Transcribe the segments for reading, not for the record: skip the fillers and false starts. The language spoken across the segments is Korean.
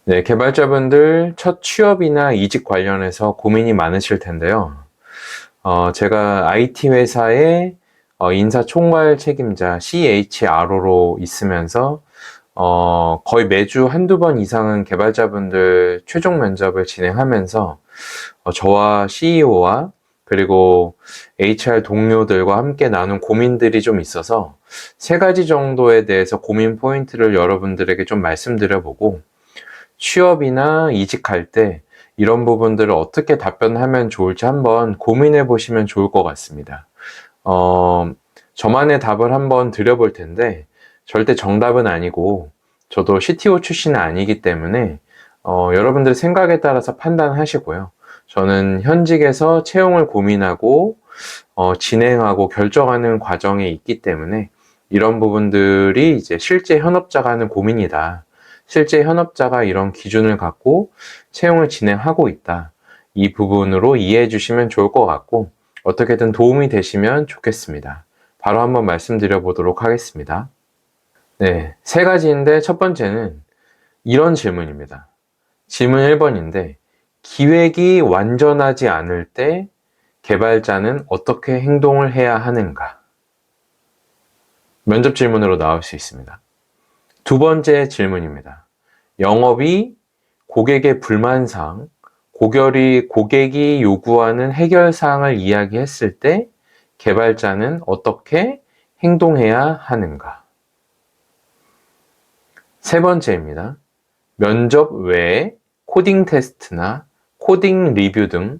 네, 개발자분들 첫 취업이나 이직 관련해서 고민이 많으실 텐데요. 제가 IT 회사의 인사총괄 책임자 CHRO로 있으면서 거의 매주 한두 번 이상은 개발자분들 최종 면접을 진행하면서 저와 CEO와 그리고 HR 동료들과 함께 나눈 고민들이 좀 있어서 세 가지 정도에 대해서 고민 포인트를 여러분들에게 좀 말씀드려보고 취업이나 이직할 때 이런 부분들을 어떻게 답변하면 좋을지 한번 고민해 보시면 좋을 것 같습니다. 어, 저만의 답을 한번 드려볼 텐데 절대 정답은 아니고 저도 CTO 출신은 아니기 때문에 여러분들 생각에 따라서 판단하시고요. 저는 현직에서 채용을 고민하고 진행하고 결정하는 과정에 있기 때문에 이런 부분들이 이제 실제 현업자가 하는 고민이다. 실제 현업자가 이런 기준을 갖고 채용을 진행하고 있다. 이 부분으로 이해해 주시면 좋을 것 같고 어떻게든 도움이 되시면 좋겠습니다. 바로 한번 말씀드려 보도록 하겠습니다. 네, 세 가지인데 첫 번째는 이런 질문입니다. 질문 1번인데 기획이 완전하지 않을 때 개발자는 어떻게 행동을 해야 하는가? 면접 질문으로 나올 수 있습니다. 두 번째 질문입니다. 영업이 고객의 불만사항, 고객이 요구하는 해결사항을 이야기했을 때 개발자는 어떻게 행동해야 하는가? 세 번째입니다. 면접 외에 코딩 테스트나 코딩 리뷰 등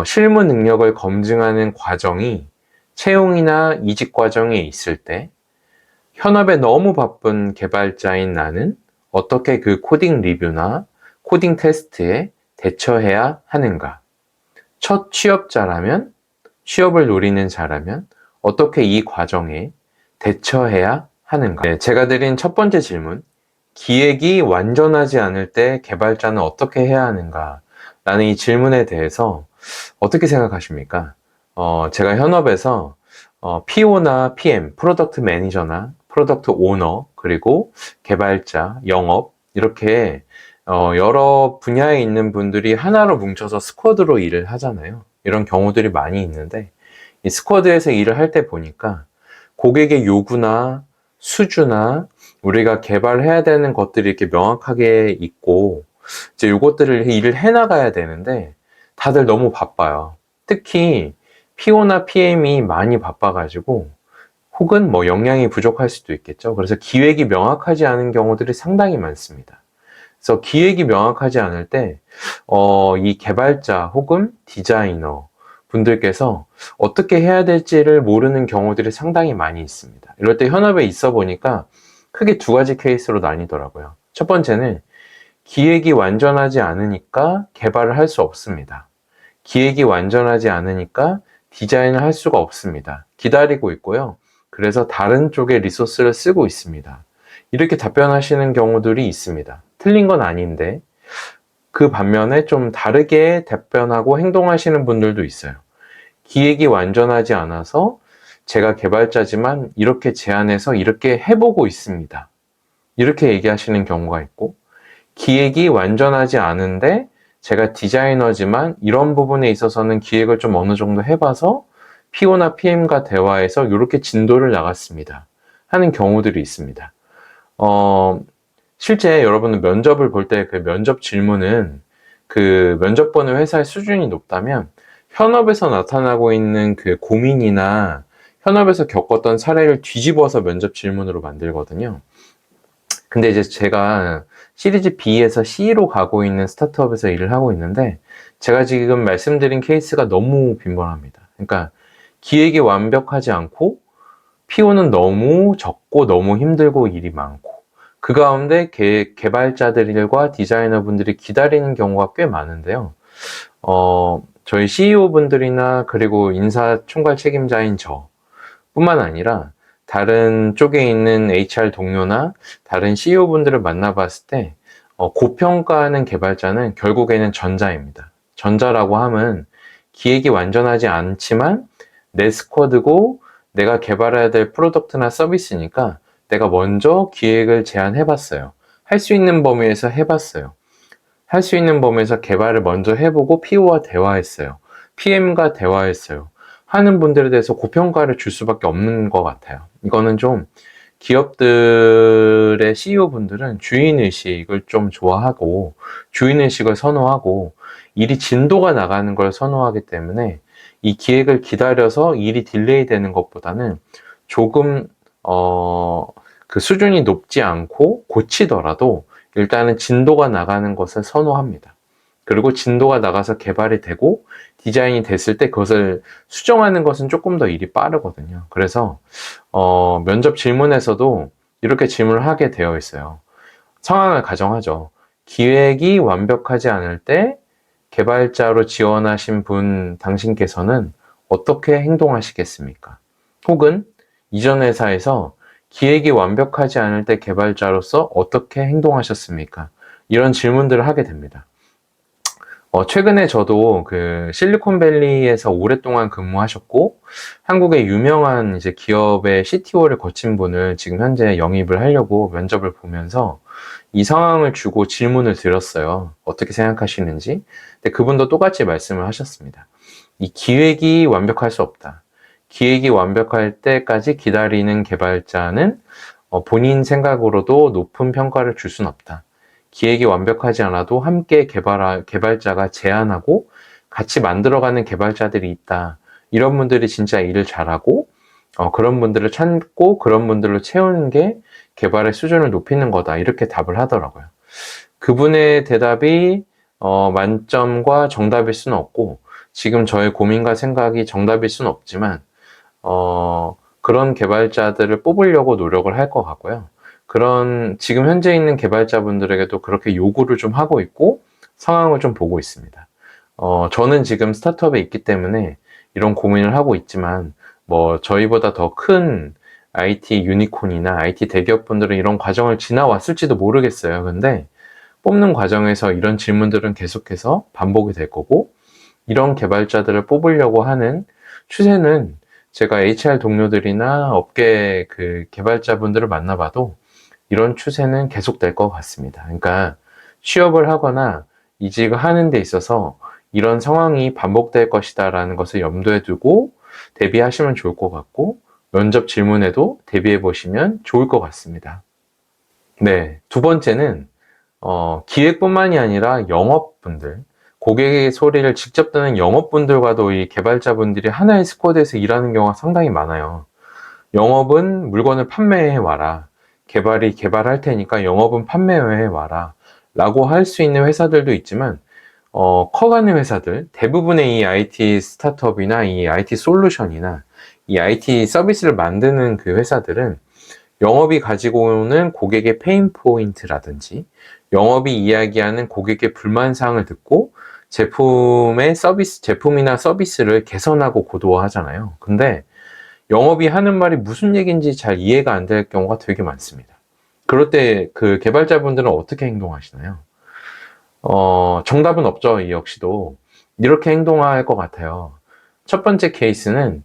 실무 능력을 검증하는 과정이 채용이나 이직 과정에 있을 때 현업에 너무 바쁜 개발자인 나는 어떻게 그 코딩 리뷰나 코딩 테스트에 대처해야 하는가? 첫 취업자라면, 취업을 노리는 자라면 어떻게 이 과정에 대처해야 하는가? 네, 제가 드린 첫 번째 질문, 기획이 완전하지 않을 때 개발자는 어떻게 해야 하는가? 라는 이 질문에 대해서 어떻게 생각하십니까? 제가 현업에서 PO나 PM, 프로덕트 매니저나 프로덕트 오너, 그리고 개발자, 영업, 이렇게 여러 분야에 있는 분들이 하나로 뭉쳐서 스쿼드로 일을 하잖아요. 이런 경우들이 많이 있는데, 이 스쿼드에서 일을 할 때 보니까 고객의 요구나 수주나 우리가 개발해야 되는 것들이 이렇게 명확하게 있고, 이제 요것들을 일을 해나가야 되는데, 다들 너무 바빠요. 특히 PO나 PM이 많이 바빠가지고 혹은 뭐 역량이 부족할 수도 있겠죠. 그래서 기획이 명확하지 않은 경우들이 상당히 많습니다. 그래서 기획이 명확하지 않을 때, 이 개발자 혹은 디자이너 분들께서 어떻게 해야 될지를 모르는 경우들이 상당히 많이 있습니다. 이럴 때 현업에 있어 보니까 크게 두 가지 케이스로 나뉘더라고요. 첫 번째는 기획이 완전하지 않으니까 개발을 할 수 없습니다. 기획이 완전하지 않으니까 디자인을 할 수가 없습니다. 기다리고 있고요. 그래서 다른 쪽에 리소스를 쓰고 있습니다. 이렇게 답변하시는 경우들이 있습니다. 틀린 건 아닌데 그 반면에 좀 다르게 답변하고 행동하시는 분들도 있어요. 기획이 완전하지 않아서 제가 개발자지만 이렇게 제안해서 이렇게 해보고 있습니다. 이렇게 얘기하시는 경우가 있고, 기획이 완전하지 않은데 제가 디자이너지만 이런 부분에 있어서는 기획을 좀 어느 정도 해봐서 PO나 PM과 대화해서 이렇게 진도를 나갔습니다. 하는 경우들이 있습니다. 실제 여러분은 면접을 볼 때 그 면접 질문은 그 면접 보는 회사의 수준이 높다면 현업에서 나타나고 있는 그 고민이나 현업에서 겪었던 사례를 뒤집어서 면접 질문으로 만들거든요. 근데 이제 제가 시리즈 B에서 C로 가고 있는 스타트업에서 일을 하고 있는데 제가 지금 말씀드린 케이스가 너무 빈번합니다. 그러니까 기획이 완벽하지 않고 PO는 너무 적고 너무 힘들고 일이 많고 그 가운데 개발자들과 디자이너 분들이 기다리는 경우가 꽤 많은데요. 저희 CEO 분들이나 그리고 인사 총괄 책임자인 저 뿐만 아니라 다른 쪽에 있는 HR 동료나 다른 CEO 분들을 만나봤을 때 고평가하는 개발자는 결국에는 전자입니다. 전자라고 하면 기획이 완전하지 않지만 내 스쿼드고 내가 개발해야 될 프로덕트나 서비스니까 내가 먼저 기획을 제안해봤어요. 할 수 있는 범위에서 해봤어요. 할 수 있는 범위에서 개발을 먼저 해보고 PO와 대화했어요. PM과 대화했어요. 하는 분들에 대해서 고평가를 줄 수밖에 없는 것 같아요. 이거는 좀 기업들의 CEO분들은 주인의식을 좀 좋아하고 주인의식을 선호하고 일이 진도가 나가는 걸 선호하기 때문에 이 기획을 기다려서 일이 딜레이 되는 것보다는 조금 그 수준이 높지 않고 고치더라도 일단은 진도가 나가는 것을 선호합니다. 그리고 진도가 나가서 개발이 되고 디자인이 됐을 때 그것을 수정하는 것은 조금 더 일이 빠르거든요. 그래서 면접 질문에서도 이렇게 질문을 하게 되어 있어요. 상황을 가정하죠. 기획이 완벽하지 않을 때 개발자로 지원하신 분 당신께서는 어떻게 행동하시겠습니까? 혹은 이전 회사에서 기획이 완벽하지 않을 때 개발자로서 어떻게 행동하셨습니까? 이런 질문들을 하게 됩니다. 최근에 저도 그 실리콘밸리에서 오랫동안 근무하셨고 한국의 유명한 이제 기업의 CTO를 거친 분을 지금 현재 영입을 하려고 면접을 보면서 이 상황을 주고 질문을 드렸어요. 어떻게 생각하시는지. 근데 그분도 똑같이 말씀을 하셨습니다. 이 기획이 완벽할 수 없다. 기획이 완벽할 때까지 기다리는 개발자는 본인 생각으로도 높은 평가를 줄 수는 없다. 기획이 완벽하지 않아도 함께 개발자가 제안하고 같이 만들어가는 개발자들이 있다. 이런 분들이 진짜 일을 잘하고 그런 분들을 찾고 그런 분들로 채우는 게 개발의 수준을 높이는 거다. 이렇게 답을 하더라고요. 그분의 대답이 만점과 정답일 수는 없고 지금 저의 고민과 생각이 정답일 수는 없지만 그런 개발자들을 뽑으려고 노력을 할 것 같고요. 지금 현재 있는 개발자분들에게도 그렇게 요구를 좀 하고 있고, 상황을 좀 보고 있습니다. 저는 지금 스타트업에 있기 때문에 이런 고민을 하고 있지만, 저희보다 더 큰 IT 유니콘이나 IT 대기업분들은 이런 과정을 지나왔을지도 모르겠어요. 근데 뽑는 과정에서 이런 질문들은 계속해서 반복이 될 거고, 이런 개발자들을 뽑으려고 하는 추세는 제가 HR 동료들이나 업계 그 개발자분들을 만나봐도 이런 추세는 계속될 것 같습니다. 그러니까 취업을 하거나 이직을 하는 데 있어서 이런 상황이 반복될 것이다 라는 것을 염두에 두고 대비하시면 좋을 것 같고 면접 질문에도 대비해 보시면 좋을 것 같습니다. 네, 두 번째는 기획뿐만이 아니라 영업분들, 고객의 소리를 직접 듣는 영업분들과도 이 개발자분들이 하나의 스쿼드에서 일하는 경우가 상당히 많아요. 영업은 물건을 판매해 와라. 개발이 개발할 테니까 영업은 판매해 와라. 라고 할 수 있는 회사들도 있지만, 커가는 회사들, 대부분의 이 IT 스타트업이나 이 IT 솔루션이나 이 IT 서비스를 만드는 그 회사들은 영업이 가지고 오는 고객의 페인 포인트라든지 영업이 이야기하는 고객의 불만 사항을 듣고 제품이나 서비스를 개선하고 고도화하잖아요. 근데 영업이 하는 말이 무슨 얘기인지 잘 이해가 안 될 경우가 되게 많습니다. 그럴 때 그 개발자분들은 어떻게 행동하시나요? 정답은 없죠. 이 역시도. 이렇게 행동할 것 같아요. 첫 번째 케이스는,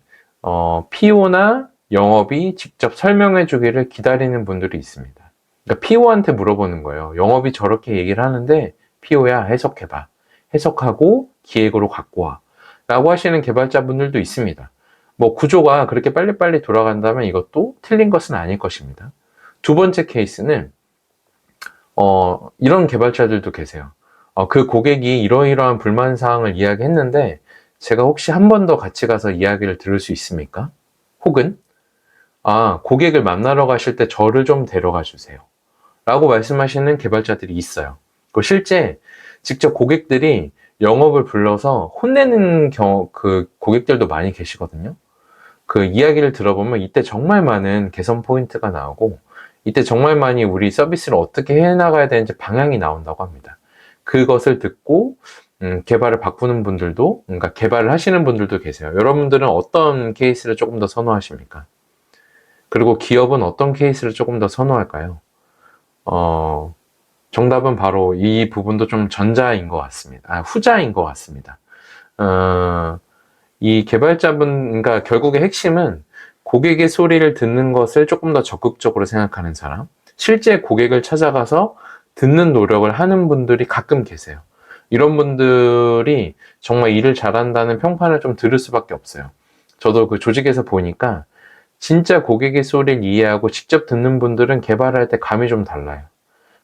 PO나 영업이 직접 설명해 주기를 기다리는 분들이 있습니다. 그러니까 PO한테 물어보는 거예요. 영업이 저렇게 얘기를 하는데, PO야, 해석해봐. 해석하고 기획으로 갖고 와. 라고 하시는 개발자분들도 있습니다. 구조가 그렇게 빨리빨리 돌아간다면 이것도 틀린 것은 아닐 것입니다. 두 번째 케이스는, 이런 개발자들도 계세요. 그 고객이 이러이러한 불만 사항을 이야기했는데, 제가 혹시 한 번 더 같이 가서 이야기를 들을 수 있습니까? 혹은, 고객을 만나러 가실 때 저를 좀 데려가 주세요. 라고 말씀하시는 개발자들이 있어요. 실제 직접 고객들이 영업을 불러서 혼내는 그 고객들도 많이 계시거든요. 그 이야기를 들어보면 이때 정말 많은 개선 포인트가 나오고 이때 정말 많이 우리 서비스를 어떻게 해나가야 되는지 방향이 나온다고 합니다. 그것을 듣고 개발을 바꾸는 분들도, 그러니까 개발을 하시는 분들도 계세요. 여러분들은 어떤 케이스를 조금 더 선호하십니까? 그리고 기업은 어떤 케이스를 조금 더 선호할까요? 정답은 바로 이 부분도 좀 전자인 것 같습니다. 후자인 것 같습니다. 이 그러니까 결국의 핵심은 고객의 소리를 듣는 것을 조금 더 적극적으로 생각하는 사람, 실제 고객을 찾아가서 듣는 노력을 하는 분들이 가끔 계세요. 이런 분들이 정말 일을 잘한다는 평판을 좀 들을 수밖에 없어요. 저도 그 조직에서 보니까 진짜 고객의 소리를 이해하고 직접 듣는 분들은 개발할 때 감이 좀 달라요.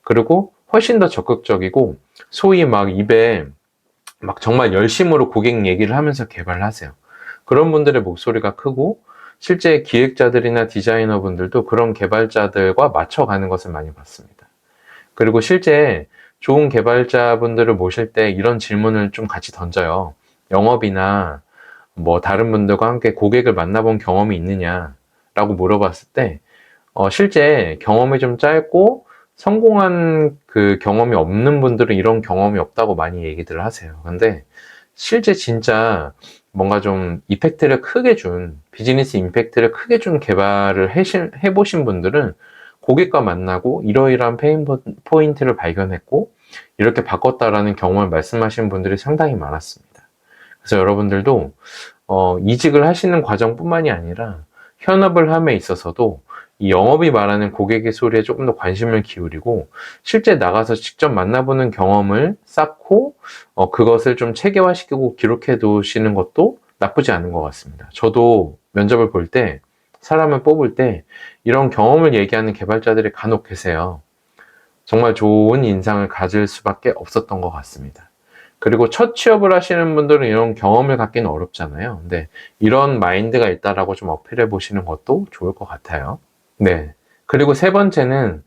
그리고 훨씬 더 적극적이고 소위 막 입에 막 정말 열심으로 고객 얘기를 하면서 개발을 하세요. 그런 분들의 목소리가 크고 실제 기획자들이나 디자이너분들도 그런 개발자들과 맞춰가는 것을 많이 봤습니다. 그리고 실제 좋은 개발자분들을 모실 때 이런 질문을 좀 같이 던져요. 영업이나 뭐 다른 분들과 함께 고객을 만나본 경험이 있느냐라고 물어봤을 때 실제 경험이 좀 짧고 성공한 그 경험이 없는 분들은 이런 경험이 없다고 많이 얘기들을 하세요. 근데 실제 진짜 뭔가 좀 이펙트를 크게 준, 비즈니스 임팩트를 크게 준 개발을 해보신 분들은 고객과 만나고 이러이러한 페인 포인트를 발견했고 이렇게 바꿨다라는 경험을 말씀하신 분들이 상당히 많았습니다. 그래서 여러분들도 이직을 하시는 과정뿐만이 아니라 현업을 함에 있어서도 이 영업이 말하는 고객의 소리에 조금 더 관심을 기울이고 실제 나가서 직접 만나보는 경험을 쌓고 그것을 좀 체계화시키고 기록해 두시는 것도 나쁘지 않은 것 같습니다. 저도 면접을 볼 때 사람을 뽑을 때 이런 경험을 얘기하는 개발자들이 간혹 계세요. 정말 좋은 인상을 가질 수밖에 없었던 것 같습니다. 그리고 첫 취업을 하시는 분들은 이런 경험을 갖기는 어렵잖아요. 근데 이런 마인드가 있다라고 좀 어필해 보시는 것도 좋을 것 같아요. 네. 그리고 세 번째는,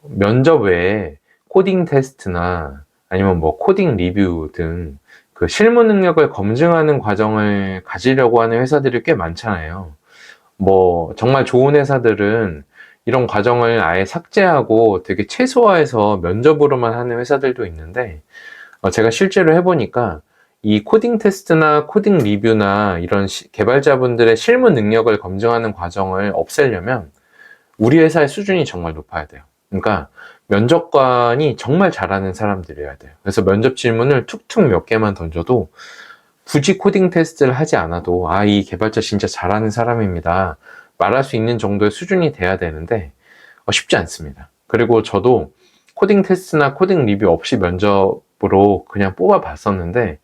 면접 외에 코딩 테스트나 아니면 뭐 코딩 리뷰 등 그 실무 능력을 검증하는 과정을 가지려고 하는 회사들이 꽤 많잖아요. 뭐, 정말 좋은 회사들은 이런 과정을 아예 삭제하고 되게 최소화해서 면접으로만 하는 회사들도 있는데, 제가 실제로 해보니까 이 코딩 테스트나 코딩 리뷰나 이런 개발자분들의 실무 능력을 검증하는 과정을 없애려면 우리 회사의 수준이 정말 높아야 돼요. 그러니까 면접관이 정말 잘하는 사람들이어야 돼요. 그래서 면접 질문을 툭툭 몇 개만 던져도 굳이 코딩 테스트를 하지 않아도 이 개발자 진짜 잘하는 사람입니다. 말할 수 있는 정도의 수준이 돼야 되는데 쉽지 않습니다. 그리고 저도 코딩 테스트나 코딩 리뷰 없이 면접으로 그냥 뽑아 봤었는데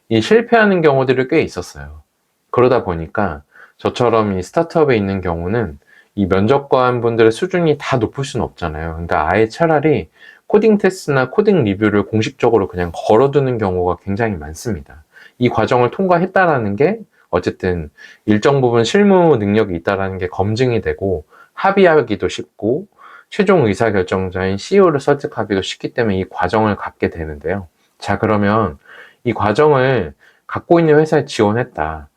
이 실패하는 경우들이 꽤 있었어요. 그러다 보니까 저처럼 이 스타트업에 있는 경우는 이 면접관 분들의 수준이 다 높을 수는 없잖아요. 그러니까 아예 차라리 코딩 테스트나 코딩 리뷰를 공식적으로 그냥 걸어두는 경우가 굉장히 많습니다. 이 과정을 통과했다라는 게 어쨌든 일정 부분 실무 능력이 있다라는 게 검증이 되고 합의하기도 쉽고 최종 의사결정자인 CEO를 설득하기도 쉽기 때문에 이 과정을 갖게 되는데요. 자, 그러면 이 과정을 갖고 있는 회사에 지원했다.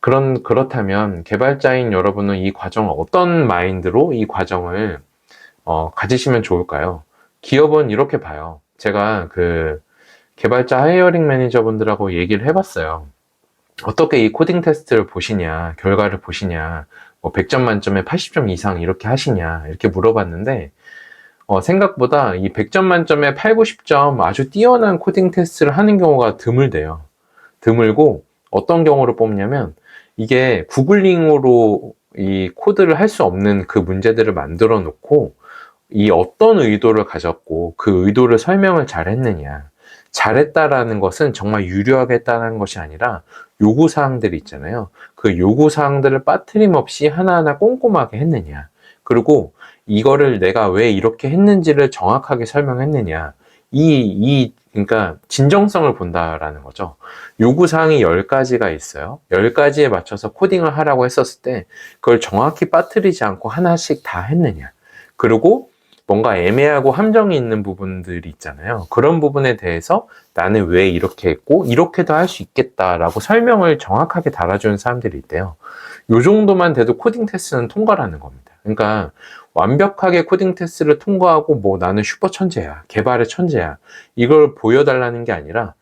그렇다면 개발자인 여러분은 이 과정을 어떤 마인드로 이 과정을 가지시면 좋을까요? 기업은 이렇게 봐요. 제가 그 개발자 하이어링 매니저분들하고 얘기를 해봤어요. 어떻게 이 코딩 테스트를 보시냐, 결과를 보시냐, 뭐 100점 만점에 80점 이상 이렇게 하시냐, 이렇게 물어봤는데, 생각보다 이 100점 만점에 8, 90점 아주 뛰어난 코딩 테스트를 하는 경우가 드물대요. 드물고, 어떤 경우로 뽑냐면, 이게 구글링으로 이 코드를 할 수 없는 그 문제들을 만들어 놓고, 이 어떤 의도를 가졌고, 그 의도를 설명을 잘 했느냐. 잘했다라는 것은 정말 유려하게 했다는 것이 아니라 요구사항들이 있잖아요. 그 요구사항들을 빠트림없이 하나하나 꼼꼼하게 했느냐. 그리고 이거를 내가 왜 이렇게 했는지를 정확하게 설명했느냐. 그러니까 진정성을 본다라는 거죠. 요구사항이 10가지가 있어요. 10가지에 맞춰서 코딩을 하라고 했었을 때 그걸 정확히 빠뜨리지 않고 하나씩 다 했느냐. 그리고 뭔가 애매하고 함정이 있는 부분들이 있잖아요. 그런 부분에 대해서 나는 왜 이렇게 했고 이렇게도 할 수 있겠다라고 설명을 정확하게 달아주는 사람들이 있대요. 요 정도만 돼도 코딩 테스트는 통과라는 겁니다. 그러니까 완벽하게 코딩 테스트를 통과하고 뭐 나는 슈퍼 천재야, 개발의 천재야 이걸 보여달라는 게 아니라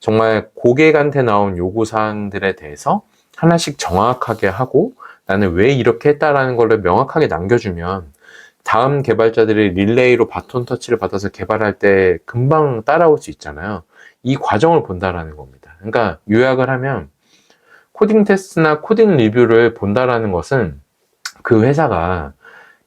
정말 고객한테 나온 요구사항들에 대해서 하나씩 정확하게 하고 나는 왜 이렇게 했다라는 걸 명확하게 남겨주면 다음 개발자들이 릴레이로 바톤 터치를 받아서 개발할 때 금방 따라올 수 있잖아요. 이 과정을 본다라는 겁니다. 그러니까 요약을 하면 코딩 테스트나 코딩 리뷰를 본다라는 것은 그 회사가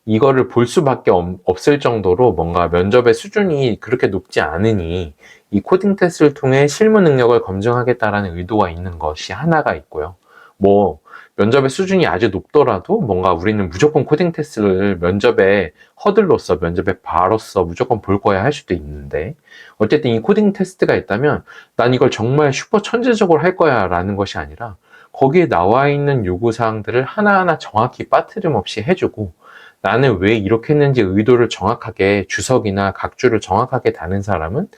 이거를 볼 수밖에 없을 정도로 뭔가 면접의 수준이 그렇게 높지 않으니 이 코딩 테스트를 통해 실무 능력을 검증하겠다라는 의도가 있는 것이 하나가 있고요. 뭐 면접의 수준이 아주 높더라도 뭔가 우리는 무조건 코딩 테스트를 면접의 허들로서 면접의 바로서 무조건 볼 거야 할 수도 있는데, 어쨌든 이 코딩 테스트가 있다면 난 이걸 정말 슈퍼 천재적으로 할 거야 라는 것이 아니라 거기에 나와 있는 요구사항들을 하나하나 정확히 빠트림 없이 해주고, 나는 왜 이렇게 했는지 의도를 정확하게 주석이나 각주를 정확하게 다는 사람은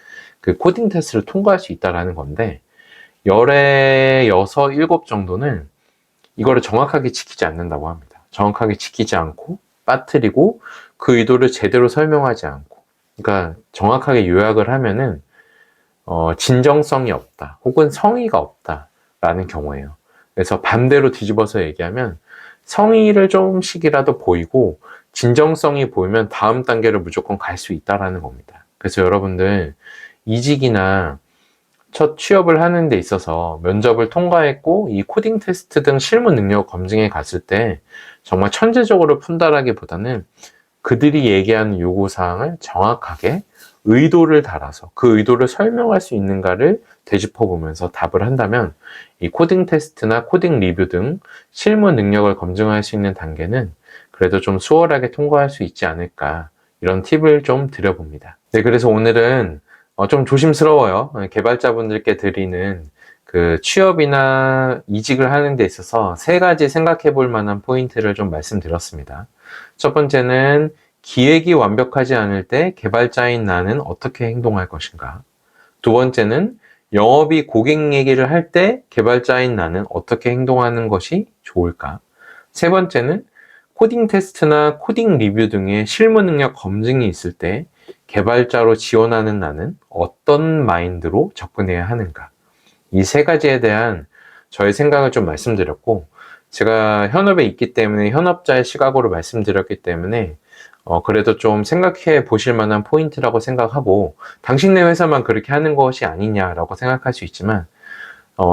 그 코딩 테스트를 통과할 수 있다라는 건데, 열의 6, 7 정도는 이거를 정확하게 지키지 않는다고 합니다. 정확하게 지키지 않고 빠뜨리고 그 의도를 제대로 설명하지 않고, 그러니까 정확하게 요약을 하면은 진정성이 없다 혹은 성의가 없다라는 경우예요. 그래서 반대로 뒤집어서 얘기하면 성의를 좀씩이라도 보이고 진정성이 보이면 다음 단계를 무조건 갈 수 있다라는 겁니다. 그래서 여러분들 이직이나 첫 취업을 하는 데 있어서 면접을 통과했고 이 코딩 테스트 등 실무 능력 검증에 갔을 때 정말 천재적으로 푼다라기보다는 그들이 얘기하는 요구사항을 정확하게 의도를 달아서 그 의도를 설명할 수 있는가를 되짚어 보면서 답을 한다면 이 코딩 테스트나 코딩 리뷰 등 실무 능력을 검증할 수 있는 단계는 그래도 좀 수월하게 통과할 수 있지 않을까, 이런 팁을 좀 드려봅니다. 네, 그래서 오늘은 좀 조심스러워요. 개발자분들께 드리는 그 취업이나 이직을 하는 데 있어서 3가지 생각해 볼 만한 포인트를 좀 말씀드렸습니다. 첫 번째는 기획이 완벽하지 않을 때 개발자인 나는 어떻게 행동할 것인가. 두 번째는 영업이 고객 얘기를 할 때 개발자인 나는 어떻게 행동하는 것이 좋을까. 세 번째는 코딩 테스트나 코딩 리뷰 등의 실무 능력 검증이 있을 때 개발자로 지원하는 나는 어떤 마인드로 접근해야 하는가. 이 3가지에 대한 저의 생각을 좀 말씀드렸고, 제가 현업에 있기 때문에 현업자의 시각으로 말씀드렸기 때문에 그래도 좀 생각해 보실 만한 포인트라고 생각하고, 당신네 회사만 그렇게 하는 것이 아니냐라고 생각할 수 있지만,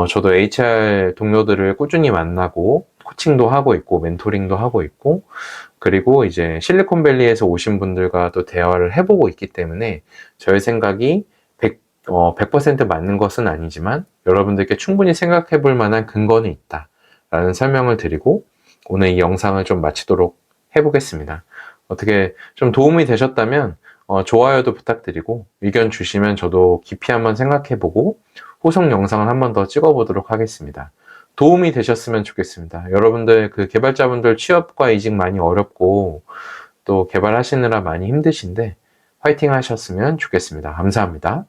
저도 HR 동료들을 꾸준히 만나고 코칭도 하고 있고 멘토링도 하고 있고, 그리고 이제 실리콘밸리에서 오신 분들과도 대화를 해보고 있기 때문에 저의 생각이 100% 맞는 것은 아니지만 여러분들께 충분히 생각해 볼 만한 근거는 있다 라는 설명을 드리고 오늘 이 영상을 좀 마치도록 해보겠습니다. 어떻게 좀 도움이 되셨다면 좋아요도 부탁드리고, 의견 주시면 저도 깊이 한번 생각해보고 후속 영상을 한번 더 찍어보도록 하겠습니다. 도움이 되셨으면 좋겠습니다. 여러분들 그 개발자분들 취업과 이직 많이 어렵고 또 개발하시느라 많이 힘드신데 화이팅 하셨으면 좋겠습니다. 감사합니다.